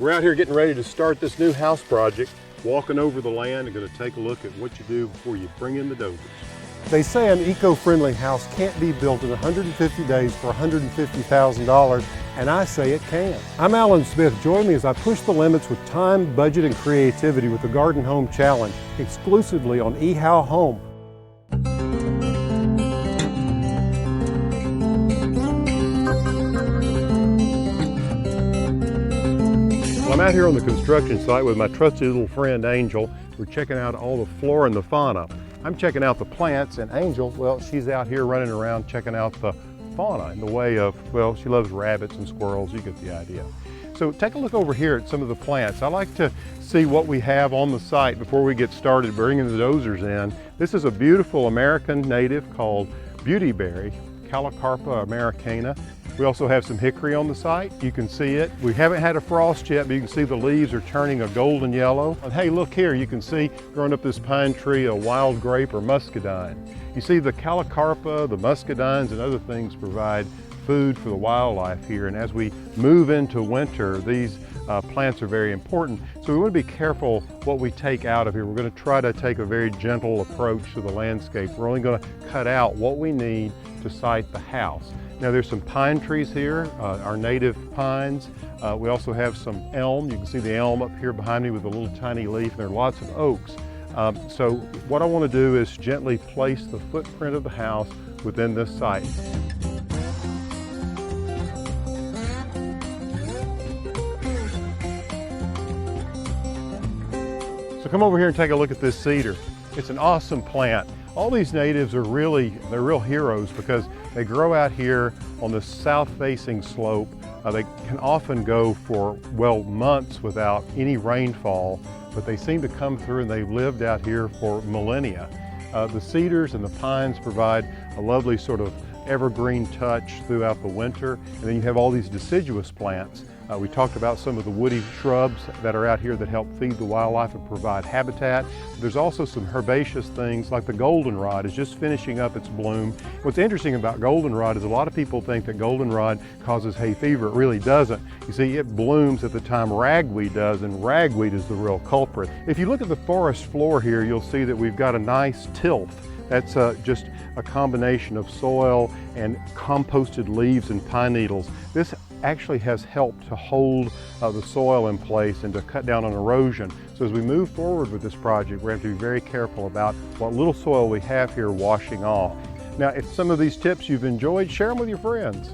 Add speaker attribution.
Speaker 1: We're out here getting ready to start this new house project, walking over the land and going to take a look at what you do before you bring in the dozers. They say an eco-friendly house can't be built in 150 days for $150,000, and I say it can. I'm Alan Smith. Join me as I push the limits with time, budget, and creativity with the Garden Home Challenge, exclusively on ehowhome. Well, I'm out here on the construction site with my trusty little friend Angel. We're checking out all the flora and the fauna. I'm checking out the plants, and Angel, well, she's out here running around checking out the fauna in the way of, well, she loves rabbits and squirrels. You get the idea. So take a look over here at some of the plants. I like to see what we have on the site before we get started bringing the dozers in. This is a beautiful American native called beautyberry, Calocarpa americana. We also have some hickory on the site. You can see it. We haven't had a frost yet, but you can see the leaves are turning a golden yellow. And hey, look here, you can see growing up this pine tree, a wild grape or muscadine. You see the Calocarpa, the muscadines, and other things provide food for the wildlife here. And as we move into winter, these plants are very important. So we want to be careful what we take out of here. We're going to try to take a very gentle approach to the landscape. We're only going to cut out what we need to site the house. Now there's some pine trees here, our native pines. We also have some elm. You can see the elm up here behind me with a little tiny leaf, and there are lots of oaks. So what I want to do is gently place the footprint of the house within this site. So come over here and take a look at this cedar. It's an awesome plant. All these natives are they're real heroes because they grow out here on the south-facing slope. They can often go for, well, months without any rainfall, but they seem to come through, and they've lived out here for millennia. The cedars and the pines provide a lovely sort of evergreen touch throughout the winter, and then you have all these deciduous plants. We talked about some of the woody shrubs that are out here that help feed the wildlife and provide habitat. There's also some herbaceous things like the goldenrod is just finishing up its bloom. What's interesting about goldenrod is a lot of people think that goldenrod causes hay fever. It really doesn't. You see, it blooms at the time ragweed does, and ragweed is the real culprit. If you look at the forest floor here, you'll see that we've got a nice tilth. That's just a combination of soil and composted leaves and pine needles. This actually has helped to hold the soil in place and to cut down on erosion. So as we move forward with this project, we're going to have to be very careful about what little soil we have here washing off. Now, if some of these tips you've enjoyed, share them with your friends.